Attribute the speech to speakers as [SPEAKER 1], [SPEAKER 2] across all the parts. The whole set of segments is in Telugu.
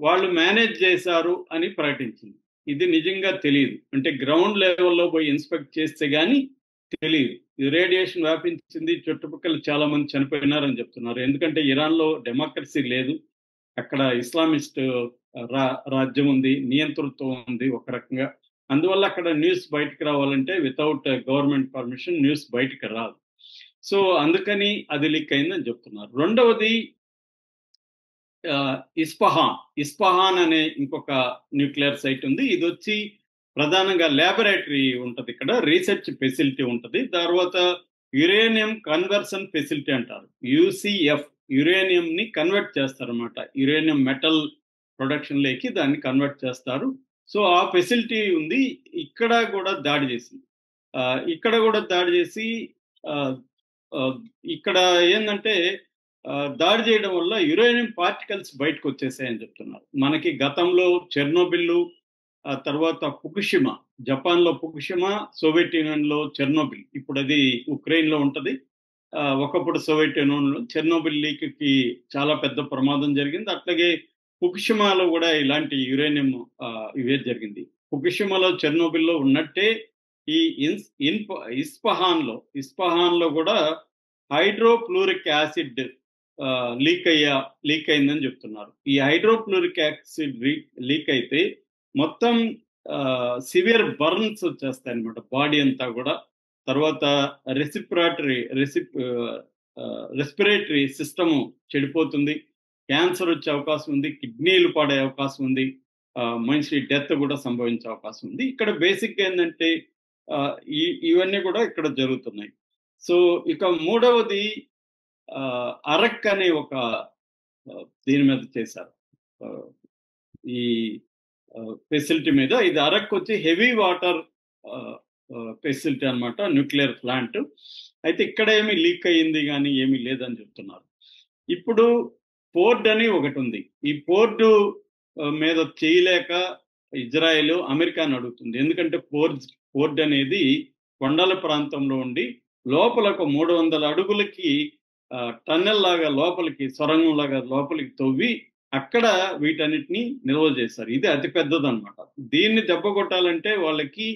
[SPEAKER 1] వాళ్ళు మేనేజ్ చేశారు అని ప్రకటించింది. ఇది నిజంగా తెలియదు. అంటే గ్రౌండ్ లెవెల్‌లో పోయి ఇన్స్‌పెక్ట్ చేస్తే గాని తెలీదు. ఈ రేడియేషన్ వ్యాపించింది. చుట్టుపక్కల చాలా మంది చనిపోయినారని చెప్తున్నారు. ఎందుకంటే ఇరాన్‌లో డెమోక్రసీ లేదు. అక్కడ ఇస్లామిస్ట్ రా రాజ్యం ఉంది. నియంతృత్వం ఉంది ఒక రకంగా. అందువల్ల అక్కడ న్యూస్ బయటికి రావాలంటే వితౌట్ గవర్నమెంట్ పర్మిషన్ న్యూస్ బయటికి రాదు. సో, అందుకని అది లీక్ అయిందని చెప్తున్నారు. రెండవది ఇస్ఫహాన్. ఇస్ఫహాన్ అనే ఇంకొక న్యూక్లియర్ సైట్ ఉంది. ఇదొచ్చి ప్రధానంగా లాబొరేటరీ ఉంటది ఇక్కడ. రీసెర్చ్ ఫెసిలిటీ ఉంటది. తర్వాత యురేనియం కన్వర్షన్ ఫెసిలిటీ అంటారు. యూసీఎఫ్. యురేనియంని కన్వర్ట్ చేస్తారన్నమాట. యురేనియం మెటల్ ప్రొడక్షన్‌లోకి దాన్ని కన్వర్ట్ చేస్తారు. సో, ఆ ఫెసిలిటీ ఉంది. ఇక్కడ కూడా దాడి చేసింది. ఇక్కడ కూడా దాడి చేసి ఆహ్, ఆహ్, ఇక్కడ ఏందంటే దాడి చేయడం వల్ల యురేనియం పార్టికల్స్ బయటకొచ్చేసాయని చెప్తున్నారు. మనకి గతంలో చెర్నోబిల్, ఆ తర్వాత ఫుకుషిమా, జపాన్‌లో ఫుకుషిమా, సోవియట్ యూనియన్‌లో చెర్నోబిల్. ఇప్పుడది ఉక్రెయిన్‌లో ఉంటది. ఒకప్పుడు సోవియట్ యూనియన్‌లో చెర్నోబిల్ లీక్‌కి చాలా పెద్ద ప్రమాదం జరిగింది. అట్లాగే ఫుకుషిమాలో కూడా ఇలాంటి యురేనియం ఇవే జరిగింది. ఫుకుషిమాలో, చెర్నోబిల్‌లో ఉన్నట్టే ఈ ఇస్ఫహాన్‌లో కూడా హైడ్రోఫ్లూరిక్ యాసిడ్ లీక్ అయిందని చెప్తున్నారు. ఈ హైడ్రోఫ్లూరిక్ యాసిడ్ లీక్ అయితే మొత్తం సివియర్ బర్న్స్ వచ్చేస్తాయన్నమాట బాడీ అంతా కూడా. తర్వాత రెస్పిరేటరీ సిస్టము చెడిపోతుంది. క్యాన్సర్ వచ్చే అవకాశం ఉంది. కిడ్నీలు పాడే అవకాశం ఉంది. మనిషి డెత్ కూడా సంభవించే అవకాశం ఉంది. ఇక్కడ బేసిక్‌గా ఏందంటే ఇవన్నీ కూడా ఇక్కడ జరుగుతున్నాయి. సో, ఇక మూడవది అరక్ అనే ఒక దీని మీద చేశారు. ఈ ఫెసిలిటీ మీద. ఇది అరక్ వచ్చి హెవీ వాటర్ ఫెసిలిటీ అన్నమాట. Nuclear plant. అయితే ఇక్కడ ఏమి లీక్ అయ్యింది గానీ ఏమీ లేదని చెప్తున్నారు. ఇప్పుడు పోర్ట్ అని ఒకటుంది. ఈ పోర్టు మీద చేయలేక ఇజ్రాయెల్ అమెరికాని అడుగుతుంది. ఎందుకంటే పోర్ట్ అనేది కొండల ప్రాంతంలో ఉండి లోపలకు 300 అడుగులకి టన్నెల్ లాగా లోపలికి, సొరంగం లాగా లోపలికి తవ్వి అక్కడ వీటన్నిటిని నిల్వ చేశారు. ఇది అతి పెద్దదన్నమాట. దీన్ని దెబ్బ కొట్టాలంటే వాళ్ళకి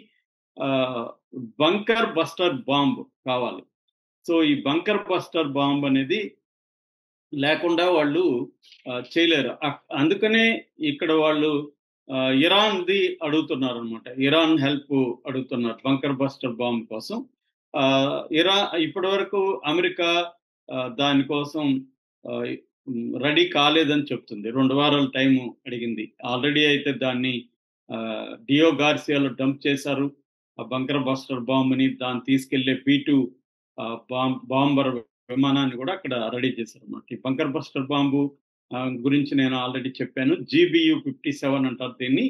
[SPEAKER 1] బంకర్ బస్టర్ బాంబ్ కావాలి. సో, ఈ బంకర్ బస్టర్ బాంబ్ అనేది లేకుండా వాళ్ళు చేయలేరు. అందుకనే ఇక్కడ వాళ్ళు ఇరాన్‌ది అడుగుతున్నారనమాట. ఇరాన్ హెల్ప్ అడుగుతున్నారు బంకర్ బస్టర్ బాంబ్ కోసం. ఇప్పటివరకు అమెరికా దానికోసం రెడీ కాలేదని చెప్తుంది. 2 వారాల టైము అడిగింది. ఆల్రెడీ అయితే దాన్ని డియో గార్సియాలో డంప్ చేశారు. ఆ బంకర్ బస్టర్ బాంబ్‌ని దాన్ని తీసుకెళ్లే B-2 బాంబర్ విమానాన్ని కూడా అక్కడ రెడీ చేశారన్నమాట. ఈ బంకర్ బస్టర్ బాంబు గురించి నేను ఆల్రెడీ చెప్పాను. GBU-57 అంటారు దీన్ని.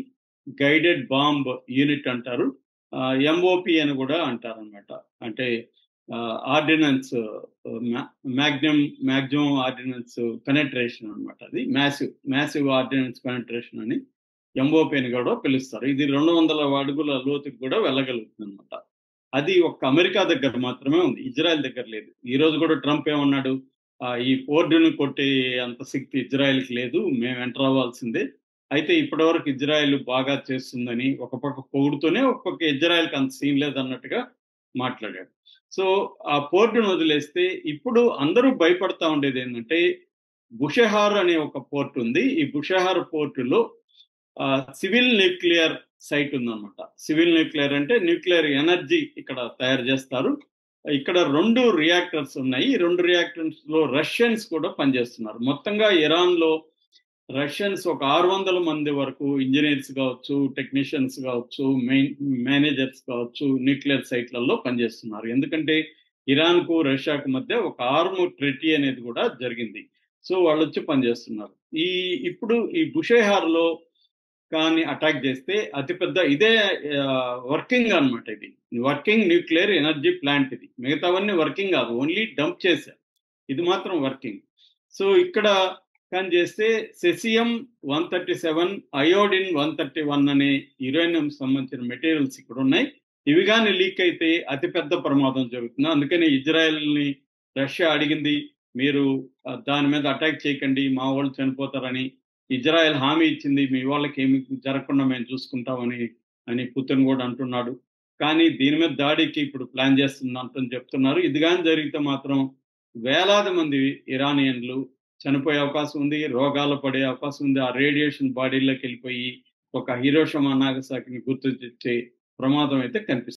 [SPEAKER 1] గైడెడ్ బాంబ్ యూనిట్ అంటారు. MOP అని కూడా అంటారన్నమాట. అంటే ఆర్డినెన్స్ మాక్సిమం ఆర్డినెన్స్ పెనెట్రేషన్ అన్నమాట. అది మ్యాసివ్ ఆర్డినెన్స్ పెనెట్రేషన్ అని MOP అని కూడా పిలుస్తారు. ఇది 200 అడుగుల లోతుకి కూడా వెళ్ళగలుగుతుందన్నమాట. అది ఒక్క అమెరికా దగ్గర మాత్రమే ఉంది. ఇజ్రాయెల్ దగ్గర లేదు. ఈ రోజు కూడా ట్రంప్ ఏమన్నాడు, ఈ పోర్టుని కొట్టే అంత శక్తి ఇజ్రాయెల్‌కి లేదు. మేము ఎంటర్ అవ్వాల్సిందే. అయితే ఇప్పటివరకు ఇజ్రాయెల్ బాగా చేస్తుందని ఒక పక్క పొగుడుతూనే, ఒక పక్క ఇజ్రాయెల్‌కి అంత సీన్ లేదన్నట్టుగా మాట్లాడాడు. సో, ఆ పోర్టును వదిలేస్తే ఇప్పుడు అందరూ భయపడతా ఉండేది ఏంటంటే, బుషెహార్ అనే ఒక పోర్ట్ ఉంది. ఈ బుషెహార్ పోర్టులో సివిల్ న్యూక్లియర్ సైట్ ఉందన్నమాట. సివిల్ న్యూక్లియర్ అంటే న్యూక్లియర్ ఎనర్జీ ఇక్కడ తయారు చేస్తారు. ఇక్కడ 2 రియాక్టర్స్ ఉన్నాయి. ఈ 2 రియాక్టర్స్‌లో రష్యన్స్ కూడా పనిచేస్తున్నారు. మొత్తంగా ఇరాన్‌లో రష్యన్స్ ఒక 600 మంది వరకు ఇంజినీర్స్ కావచ్చు, టెక్నీషియన్స్ కావచ్చు, మేనేజర్స్ కావచ్చు, న్యూక్లియర్ సైట్లలో పనిచేస్తున్నారు. ఎందుకంటే ఇరాన్‌కు, రష్యాకు మధ్య ఒక ఆర్మ్ ట్రీటీ అనేది కూడా జరిగింది. సో, వాళ్ళొచ్చి పనిచేస్తున్నారు. ఇప్పుడు ఈ బుషెహార్‌లో కానీ అటాక్ చేస్తే అతిపెద్ద ఇదే వర్కింగ్ అన్నమాట. ఇది వర్కింగ్ న్యూక్లియర్ ఎనర్జీ ప్లాంట్ ఇది. మిగతావన్నీ వర్కింగ్ కాదు. ఓన్లీ డంప్ చేశారు. ఇది మాత్రం వర్కింగ్. సో, ఇక్కడ కానీ చేస్తే సెసియం 137, అయోడిన్ 131 అనే యురేనియం సంబంధించిన మెటీరియల్స్ ఇక్కడ ఉన్నాయి. ఇవి కానీ లీక్ అయితే అతిపెద్ద ప్రమాదం జరుగుతుంది. అందుకని ఇజ్రాయెల్‌ని రష్యా అడిగింది, మీరు దాని మీద అటాక్ చేయకండి, మా వాళ్ళు చనిపోతారని. ఇజ్రాయెల్ హామీ ఇచ్చింది. మీ వాళ్ళకేమి జరగకుండా మేము చూసుకుంటామని అని పుతిన్ గూడా అంటున్నాడు. కానీ దీని మీద దాడికి ఇప్పుడు ప్లాన్ చేస్తుందంటని చెప్తున్నారు. ఇది గాని జరిగితే మాత్రం వేలాది మంది ఇరానియన్లు చనిపోయే అవకాశం ఉంది. రోగాలు పడే అవకాశం ఉంది. ఆ రేడియేషన్ బాడీలోకెళ్ళిపోయి ఒక హిరోషిమా, నాగసాకిని గుర్తు తెచ్చే ప్రమాదం అయితే కనిపిస్తుంది.